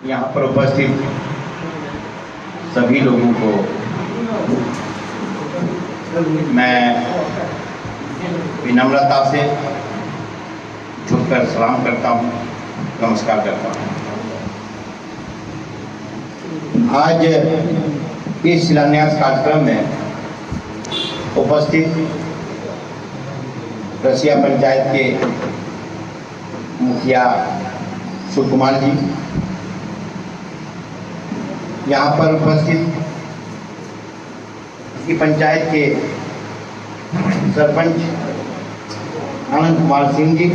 यहाँ पर उपस्थित सभी लोगों को मैं विनम्रता से झुककर सलाम करता हूँ, नमस्कार करता हूँ। आज इस शिलान्यास कार्यक्रम में उपस्थित रसिया पंचायत के मुखिया सुकुमार जी, यहाँ पर उपस्थित की पंचायत के सरपंच आनंद कुमार सिंह जी,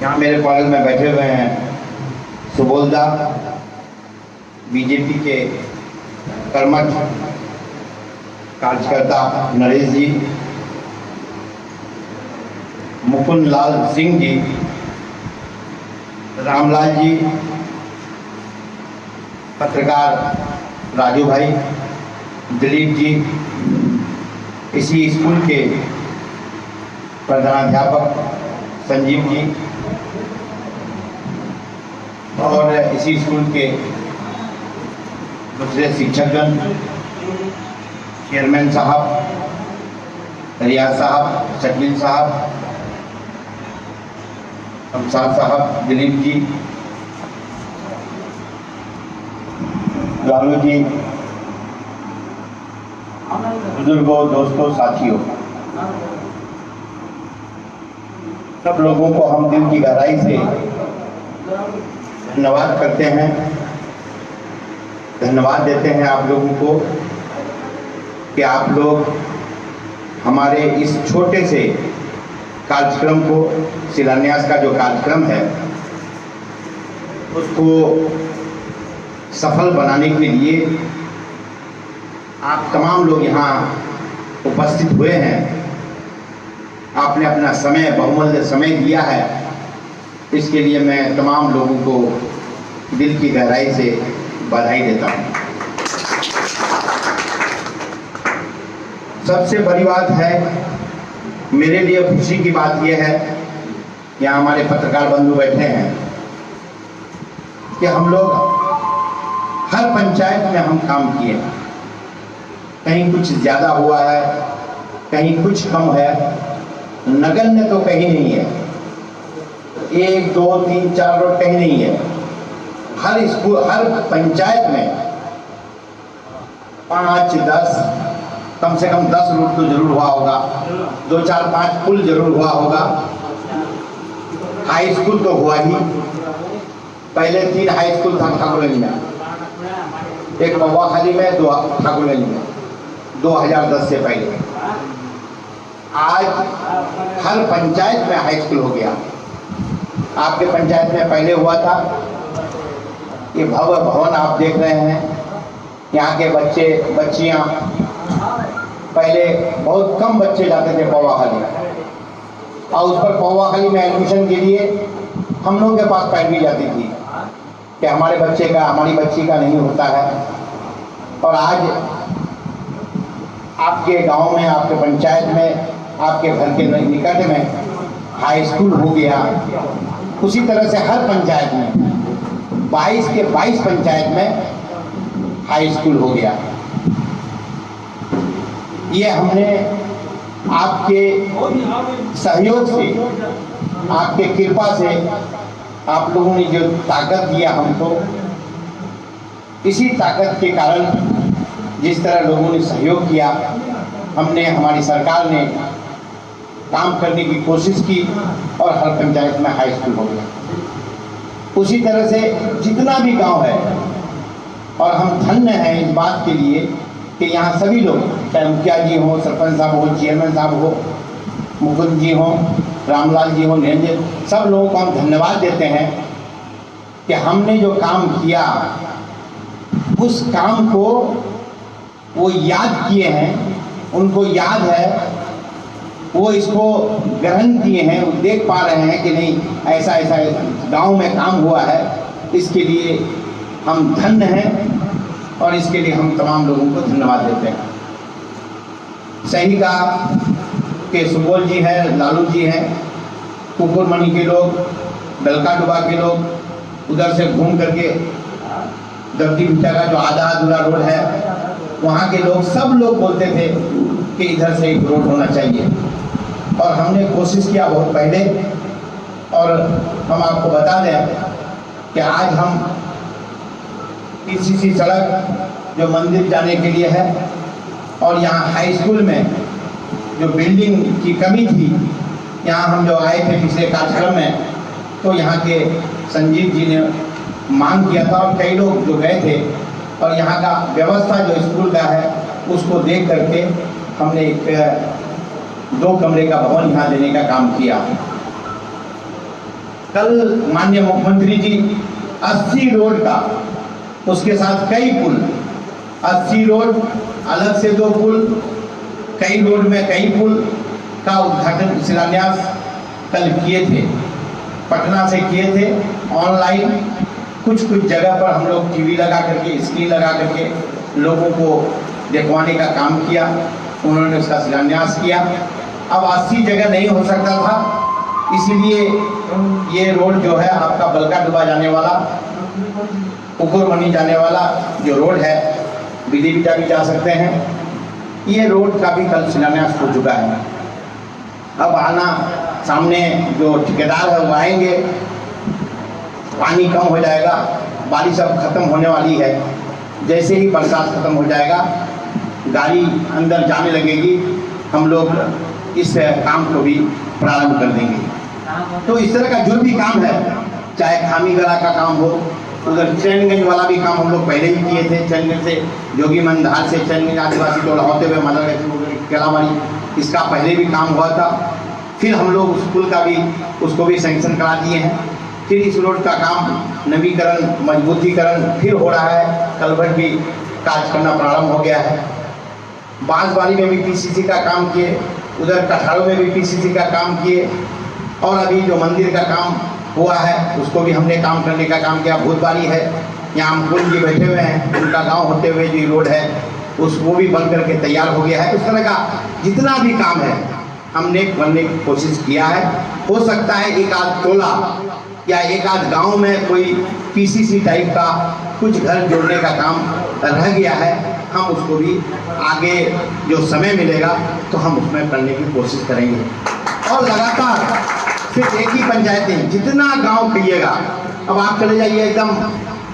यहाँ मेरे कॉलेज में बैठे हुए हैं सुबोलदा, बीजेपी के कर्मठ कार्यकर्ता नरेश जी, मुकुंद लाल सिंह जी, रामलाल जी, पत्रकार राजू भाई, दिलीप जी, इसी स्कूल के प्रधानाध्यापक संजीव जी और इसी स्कूल के दूसरे शिक्षकगण, चेयरमैन साहब, रियाज साहब, शकील साहब, शमशाद साहब, दिलीप जी, लालू जी, बुजुर्गों, दोस्तों, साथियों, सब लोगों को हम दिल की गहराई से धन्यवाद करते हैं, धन्यवाद देते हैं आप लोगों को कि आप लोग हमारे इस छोटे से कार्यक्रम को, शिलान्यास का जो कार्यक्रम है, उसको सफल बनाने के लिए आप तमाम लोग यहाँ उपस्थित हुए हैं। आपने अपना समय, बहुमूल्य समय दिया है, इसके लिए मैं तमाम लोगों को दिल की गहराई से बधाई देता हूँ। सबसे बड़ी बात है, मेरे लिए खुशी की बात यह है, यहाँ हमारे पत्रकार बंधु बैठे हैं, कि हम लोग हर पंचायत में हम काम किए हैं। कहीं कुछ ज़्यादा हुआ है, कहीं कुछ कम है, नगण्य तो कहीं नहीं है, 1, 2, 3, 4 रोड कहीं नहीं है। हर स्कूल, हर पंचायत में 5, 10, कम से कम 10 रूट तो जरूर हुआ होगा, 2, 4, 5 पुल जरूर हुआ होगा। हाई स्कूल तो हुआ ही, पहले 3 हाई स्कूल था ठाकुरगंज में, एक पौवाखाली में, 2 ठाकुरगंज में, 2010 से पहले। आज हर पंचायत में हाई स्कूल हो गया। आपके पंचायत में पहले हुआ था, ये भव्य भवन आप देख रहे हैं, यहाँ के बच्चे बच्चियाँ, पहले बहुत कम बच्चे जाते थे पौवाखाली, और उस पर पौवाखाली में एडमिशन के लिए हम लोग के पास पैरवी जाती थी कि हमारे बच्चे का, हमारी बच्ची का नहीं होता है। और आज आपके गांव में, आपके पंचायत में, आपके घर के निकट में हाई स्कूल हो गया। उसी तरह से हर पंचायत में 22 के 22 पंचायत में हाई स्कूल हो गया। ये हमने आपके सहयोग से, आपके कृपा से, आप लोगों ने जो ताकत दिया हमको, इसी ताकत के कारण, जिस तरह लोगों ने सहयोग किया, हमने, हमारी सरकार ने काम करने की कोशिश की और हर पंचायत में हाई स्कूल हो गया। उसी तरह से जितना भी गांव है, और हम धन्य हैं इस बात के लिए कि यहाँ सभी लोग, चाहे मुखिया जी हो, सरपंच साहब हो, चेयरमैन साहब हो, मुकुंद जी हो, रामलाल जी हो, निरंजन, सब लोगों को हम धन्यवाद देते हैं कि हमने जो काम किया, उस काम को वो याद किए हैं, उनको याद है, वो इसको ग्रहण किए हैं, वो देख पा रहे हैं कि नहीं ऐसा ऐसा गांव में काम हुआ है। इसके लिए हम धन्य हैं और इसके लिए हम तमाम लोगों को धन्यवाद देते हैं। सही कहा कि सुबोल जी हैं, लालू जी हैं, कुकुरमणि के लोग, डलका डुबा के लोग, उधर से घूम करके दफ्ती बिटा का जो आधा अधूरा रोड है, वहाँ के लोग सब लोग बोलते थे कि इधर से एक रोड होना चाहिए। और हमने कोशिश किया बहुत पहले, और हम आपको बता दें कि आज हम पीसीसी सड़क जो मंदिर जाने के लिए है, और यहाँ हाई स्कूल में जो बिल्डिंग की कमी थी, यहाँ हम जो आए थे पिछले कार्यक्रम में, तो यहाँ के संजीव जी ने मांग किया था और कई लोग जो गए थे, और यहाँ का व्यवस्था जो स्कूल का है उसको देख करके हमने एक 2 कमरे का भवन यहाँ देने का काम किया। कल माननीय मुख्यमंत्री जी 80 रोड का, उसके साथ कई पुल, 80 रोड अलग से 2 पुल, कई रोड में कई पुल का उद्घाटन शिलान्यास कल किए थे, पटना से किए थे ऑनलाइन। कुछ जगह पर हम लोग टीवी लगा करके, स्क्रीन लगा करके लोगों को दिखवाने का काम किया, उन्होंने उसका शिलान्यास किया। अब 80 जगह नहीं हो सकता था, इसीलिए ये रोड जो है आपका बलका डुबा जाने वाला, उकुरमनी जाने वाला जो रोड है, बिदी बिटा भी जा सकते हैं, ये रोड का भी कल शिलान्यास हो चुका है। अब आना सामने जो ठेकेदार है वो आएंगे, पानी कम हो जाएगा, बारिश अब खत्म होने वाली है, जैसे ही बरसात खत्म हो जाएगा गाड़ी अंदर जाने लगेगी, हम लोग इस काम को भी प्रारंभ कर देंगे। तो इस तरह का जो भी काम है, चाहे खामीगला का काम हो, उधर चैनगंज वाला भी काम हम लोग पहले ही किए थे, चैनगंज से जोगी मंधार से चैनगंज आदिवासी टोला होते हुए मदरगंज केलावाड़ी, इसका पहले भी काम हुआ था। फिर हम लोग उस पुल का भी, उसको भी सैंक्शन करा दिए हैं। फिर इस रोड का काम नवीकरण, मजबूतीकरण फिर हो रहा है, कलवर्ट भी कार्य करना प्रारंभ हो गया है। बांसवाड़ी में भी पीसीसी का काम किए, उधर कठाड़ों में भी पीसीसी का काम किए, और अभी जो मंदिर का काम हुआ है उसको भी हमने काम करने का काम किया। भूतबाड़ी है, यहाँ मुकुंद जी बैठे हुए हैं, उनका गांव होते हुए जो रोड है उसको भी बन करके तैयार हो गया है। इस तरह का जितना भी काम है हमने करने की कोशिश किया है। हो सकता है एक आध टोला या एक आध गांव में कोई पीसीसी टाइप का कुछ घर जोड़ने का काम रह गया है, हम उसको भी आगे जो समय मिलेगा तो हम उसमें करने की कोशिश करेंगे। और लगातार सिर्फ एक ही पंचायतें, जितना गांव कहिएगा, अब आप चले जाइए एकदम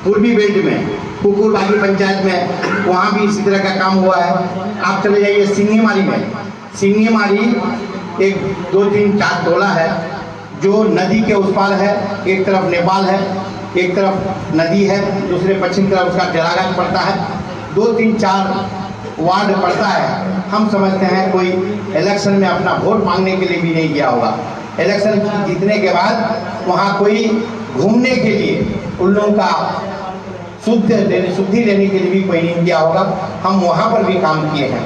पूर्वी बेल्ट में कुकुरबागी पंचायत में, वहाँ भी इसी तरह का काम हुआ है। आप चले जाइए सिंगीमारी में, सिंगीमारी 1, 2, 3, 4 टोला है जो नदी के उस पार है, एक तरफ नेपाल है, एक तरफ नदी है, दूसरे पश्चिम तरफ उसका टेरागंज पड़ता है, 2, 3, 4 वार्ड पड़ता है। हम समझते हैं कोई इलेक्शन में अपना वोट मांगने के लिए भी नहीं गया होगा, इलेक्शन जीतने के बाद वहाँ कोई घूमने के लिए उन लोगों का शुद्धि लेने के लिए भी कोई नहीं किया होगा। हम वहाँ पर भी काम किए हैं।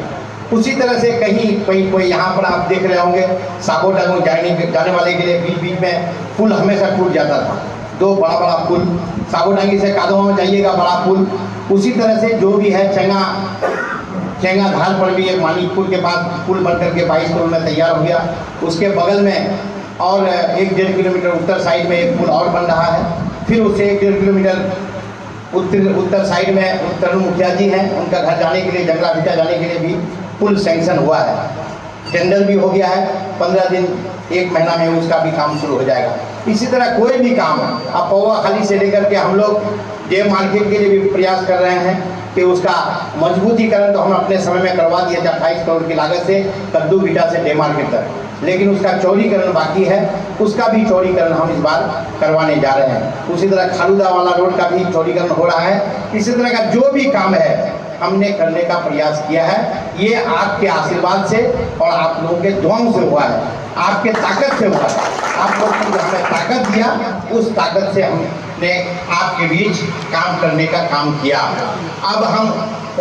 उसी तरह से कहीं कोई यहाँ पर आप देख रहे होंगे साकोटागो जाने वाले के लिए बीच बीच में पुल हमेशा टूट जाता था, 2 बड़ा पुल, साकोटांगी से कादों में जाइएगा बड़ा पुल। उसी तरह से जो भी है चेंगा धार पर भी एक मानिकपुर के पास पुल बनकर के 22 करोड़ में तैयार हो गया। उसके बगल में और 1-1.5 किलोमीटर उत्तर साइड में एक पुल और बन रहा है। फिर उससे 1-1.5 किलोमीटर उत्तर साइड में तरुण मुखिया जी हैं, उनका घर जाने के लिए, जंगला भिटा जाने के लिए भी पुल सैंक्शन हुआ है, टेंडर भी हो गया है। 15 दिन 1 महीना में उसका भी काम शुरू हो जाएगा। इसी तरह कोई भी काम अब पौवा खाली से लेकर के हम लोग डे मार्केट के लिए भी प्रयास कर रहे हैं कि उसका मजबूतीकरण तो हम अपने समय में करवा दिए थे 28 करोड़ की लागत से कद्दू भिटा से डे मार्केट तक, लेकिन उसका चौड़ीकरण बाकी है, उसका भी चौड़ीकरण हम इस बार करवाने जा रहे हैं। उसी तरह खालूदा वाला रोड का भी चौड़ीकरण हो रहा है। इसी तरह का जो भी काम है हमने करने का प्रयास किया है। ये आपके आशीर्वाद से और आप लोगों के दुआओं से हुआ है, आपके ताकत से हुआ है। आप लोग ने हमें ताकत दिया, उस ताकत से हमने आपके बीच काम करने का काम किया। अब हम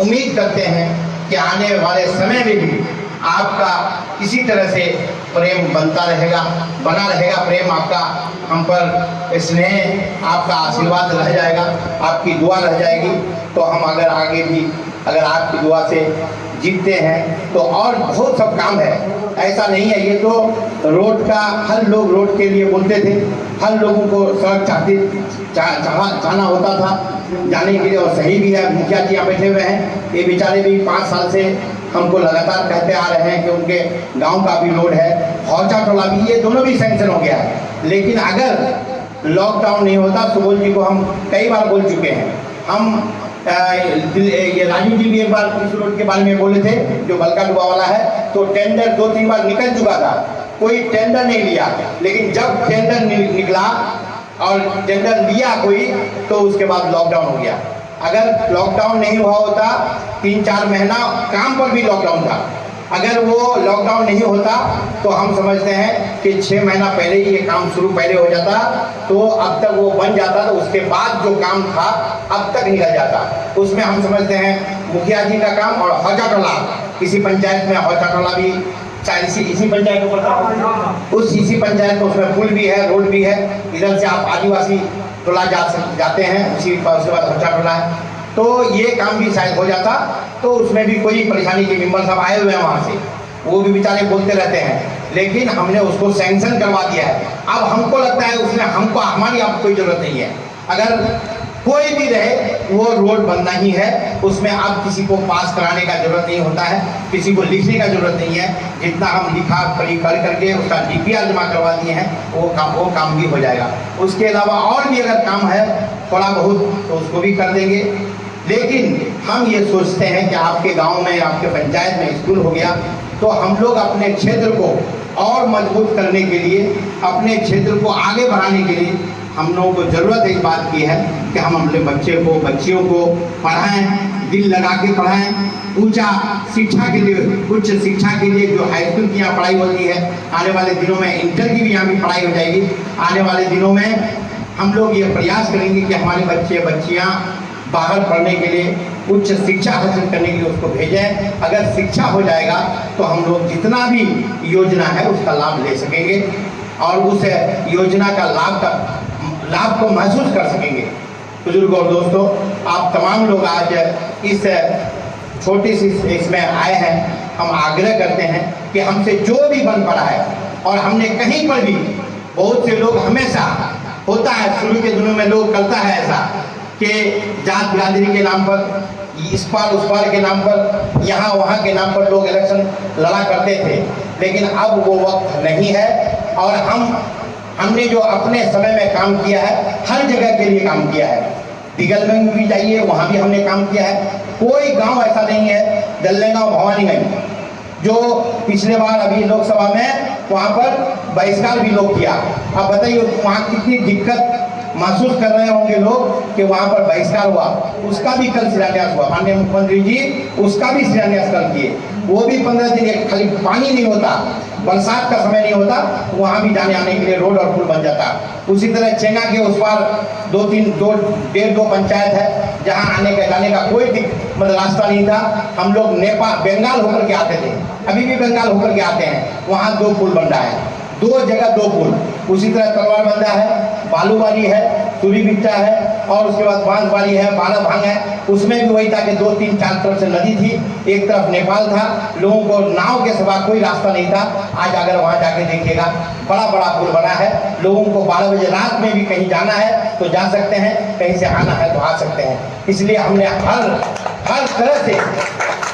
उम्मीद करते हैं कि आने वाले समय में भी आपका इसी तरह से प्रेम बना रहेगा प्रेम आपका हम पर, स्नेह आपका आशीर्वाद रह जाएगा, आपकी दुआ रह जाएगी। तो हम अगर आगे भी अगर आपकी दुआ से जीतते हैं तो और बहुत सब काम है, ऐसा नहीं है। ये तो रोड का हर लोग रोड के लिए बोलते थे, हर लोगों को सड़क चाहना होता था जाने के लिए, और सही भी है। मुखिया जी यहाँ बैठे हुए हैं, ये बेचारे भी 5 साल से हमको लगातार कहते आ रहे हैं कि उनके गांव का भी रोड है, हौचा टोला भी, ये दोनों भी सैंक्शन हो गया है। लेकिन अगर लॉकडाउन नहीं होता, सुबोध जी को हम कई बार बोल चुके हैं, हम ये राजू जी भी एक बार इस रोड के बारे में बोले थे जो बलका डुबा वाला है, तो टेंडर 2-3 बार निकल चुका था, कोई टेंडर नहीं लिया। लेकिन जब टेंडर निकला और टेंडर लिया कोई, तो उसके बाद लॉकडाउन हो गया। अगर लॉकडाउन नहीं हुआ होता, 3-4 महीना काम पर भी लॉकडाउन था, अगर वो लॉकडाउन नहीं होता तो हम समझते हैं कि 6 महीना पहले ही ये काम शुरू पहले हो जाता, तो अब तक वो बन जाता, तो उसके बाद जो काम था अब तक निकल जाता। उसमें हम समझते हैं मुखिया जी का काम, और हौचा टोला, किसी पंचायत में हौचा टोला भी इसी पंचायत को पड़ता है, उस इसी पंचायत में उसमें पुल भी है, रोड भी है, इधर से आप आदिवासी टोला जाते हैं, उसी उसके बाद हौचा टोला है, तो ये काम भी शायद हो जाता, तो उसमें भी कोई परेशानी के मेंबर साहब आए हुए हैं वहाँ से, वो भी बेचारे बोलते रहते हैं, लेकिन हमने उसको सैंक्शन करवा दिया है। अब हमको लगता है उसमें हमको हमारी अब कोई ज़रूरत नहीं है, अगर कोई भी रहे वो रोड बनना ही है, उसमें अब किसी को पास कराने का जरूरत नहीं होता है, किसी को लिखने का जरूरत नहीं है। जितना हम लिखा पढ़ी कर करके उसका DPR जमा करवा दिए हैं, वो काम भी हो जाएगा। उसके अलावा और भी अगर काम है थोड़ा बहुत तो उसको भी कर देंगे। लेकिन हम ये सोचते हैं कि आपके गांव में, आपके पंचायत में स्कूल हो गया, तो हम लोग अपने क्षेत्र को और मजबूत करने के लिए, अपने क्षेत्र को आगे बढ़ाने के लिए हम लोगों को ज़रूरत इस बात की है कि हम अपने बच्चियों को पढ़ाएं, दिल लगा के पढ़ाएं, उच्च शिक्षा के लिए जो हाई स्कूल की यहाँ पढ़ाई होती है, आने वाले दिनों में इंटर की भी यहाँ भी पढ़ाई हो जाएगी। आने वाले दिनों में हम लोग ये प्रयास करेंगे कि हमारे बच्चियाँ बाहर पढ़ने के लिए, उच्च शिक्षा हासिल करने के लिए उसको भेजें। अगर शिक्षा हो जाएगा तो हम लोग जितना भी योजना है उसका लाभ ले सकेंगे और उस योजना का लाभ को महसूस कर सकेंगे। बुजुर्ग और दोस्तों, आप तमाम लोग आज इस छोटी सी इसमें आए हैं, हम आग्रह करते हैं कि हमसे जो भी बन पड़ा है, और हमने कहीं पर भी, बहुत से लोग हमेशा होता है शुरू के दिनों में लोग करता है ऐसा कि जात बिरादरी के नाम पर, इस पार उस पार के नाम पर, यहाँ वहाँ के नाम पर लोग इलेक्शन लड़ा करते थे। लेकिन अब वो वक्त नहीं है, और हमने जो अपने समय में काम किया है, हर जगह के लिए काम किया है। दिगल में भी जाइए, वहाँ भी हमने काम किया है। कोई गांव ऐसा नहीं है, दल्लेगांव भवानीगंज, जो पिछले बार अभी लोकसभा में वहाँ पर बहिष्कार भी लोग किया। अब बताइए वहाँ कितनी दिक्कत महसूस कर रहे होंगे लोग कि वहाँ पर बहिष्कार हुआ, उसका भी कल शिलान्यास हुआ। माननीय मुख्यमंत्री जी उसका भी शिलान्यास कर दिए। वो भी 15 दिन, खाली पानी नहीं होता, बरसात का समय नहीं होता, वहाँ भी जाने आने के लिए रोड और पुल बन जाता। उसी तरह चेंगा के उस पार 2 पंचायत है जहाँ आने का जाने का कोई मतलब रास्ता नहीं था। हम लोग नेपाल बंगाल होकर के आते थे, अभी भी बंगाल होकर के आते हैं, वहाँ 2 पुल बन रहा है, 2 जगह 2 पुल। उसी तरह तलवार बंदा है, बालूवाली है, सूरी बिट्टा है, और उसके बाद बांसवाली है, बारह भांग है। उसमें भी वही था कि 2-3-4 तरफ से नदी थी, एक तरफ नेपाल था, लोगों को नाव के सिवा कोई रास्ता नहीं था। आज अगर वहाँ जाके देखिएगा, बड़ा बड़ा पुल बना है, लोगों को 12 बजे रात में भी कहीं जाना है तो जा सकते हैं, कहीं से आना है तो आ सकते हैं। इसलिए हमने हर तरह से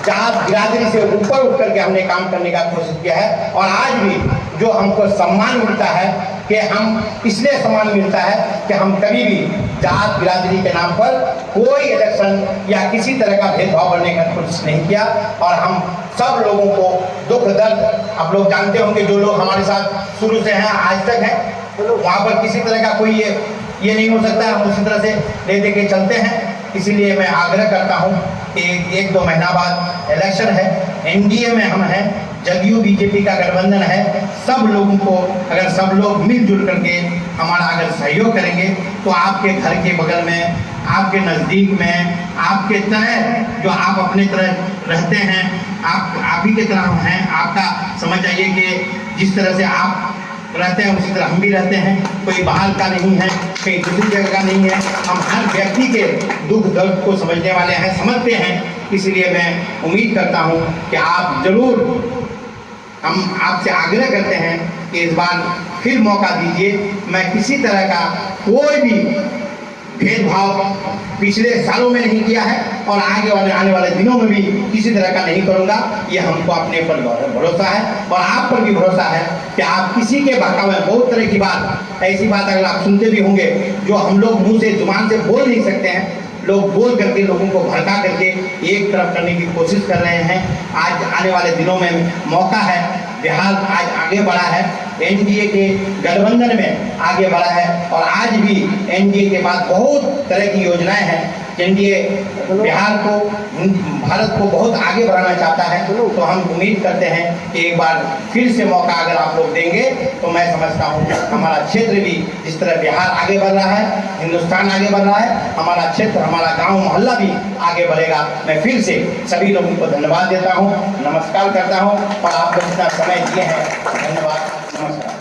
जात बिरादरी से ऊपर उठ करके हमने काम करने का कोशिश किया है। और आज भी जो हमको सम्मान मिलता है, कि हम इसलिए सम्मान मिलता है कि हम कभी भी जात बिरादरी के नाम पर कोई इलेक्शन या किसी तरह का भेदभाव करने का कोशिश नहीं किया। और हम सब लोगों को दुख दर्द, आप लोग जानते होंगे, जो लोग हमारे साथ शुरू से हैं आज तक हैं, तो वहाँ पर किसी तरह का कोई ये नहीं हो सकता है, हम उसी तरह से ले दे के चलते हैं। इसीलिए मैं आग्रह करता हूँ कि 1-2 महीना बाद इलेक्शन है, NDA में हम हैं, जदयू बीजेपी का गठबंधन है। सब लोगों को, अगर सब लोग मिलजुल करके हमारा अगर सहयोग करेंगे, तो आपके घर के बगल में, आपके नज़दीक में, आपके तरह जो आप अपने तरह रहते हैं, आप ही के तरह हैं। आपका समझ आइए कि जिस तरह से आप रहते हैं उसी तरह हम भी रहते हैं। कोई बाहर का नहीं है, कहीं दूसरी जगह का नहीं है। हम हर व्यक्ति के दुख दर्द को समझने वाले हैं, समझते हैं। इसलिए मैं उम्मीद करता हूँ कि आप जरूर, हम आपसे आग्रह करते हैं कि इस बार फिर मौका दीजिए। मैं किसी तरह का कोई भी भेदभाव पिछले सालों में नहीं किया है और आने वाले दिनों में भी किसी तरह का नहीं करूंगा। ये हमको अपने पर भरोसा है और आप पर भी भरोसा है कि आप किसी के बहकावे, बहुत तरह की बात, ऐसी बात अगर आप सुनते भी होंगे जो हम लोग मुंह से, जुबान से बोल नहीं सकते हैं, लोग बोल करके लोगों को भड़का करके एक तरफ करने की कोशिश कर रहे हैं। आज आने वाले दिनों में मौका है, बिहार आज आगे बढ़ा है, एनडीए के गठबंधन में आगे बढ़ा है और आज भी एनडीए के बाद बहुत तरह की योजनाएं हैं। एनडीए बिहार को, भारत को बहुत आगे बढ़ाना चाहता है। तो हम उम्मीद करते हैं कि एक बार फिर से मौका अगर आप लोग देंगे तो मैं समझता हूँ हमारा क्षेत्र भी, जिस तरह बिहार आगे बढ़ रहा है, हिंदुस्तान आगे बढ़ रहा है, हमारा क्षेत्र, हमारा गांव मोहल्ला भी आगे बढ़ेगा। मैं फिर से सभी लोगों को धन्यवाद देता हूँ, नमस्कार करता हूँ और आप लोग इतना समय दिए हैं, धन्यवाद, नमस्कार।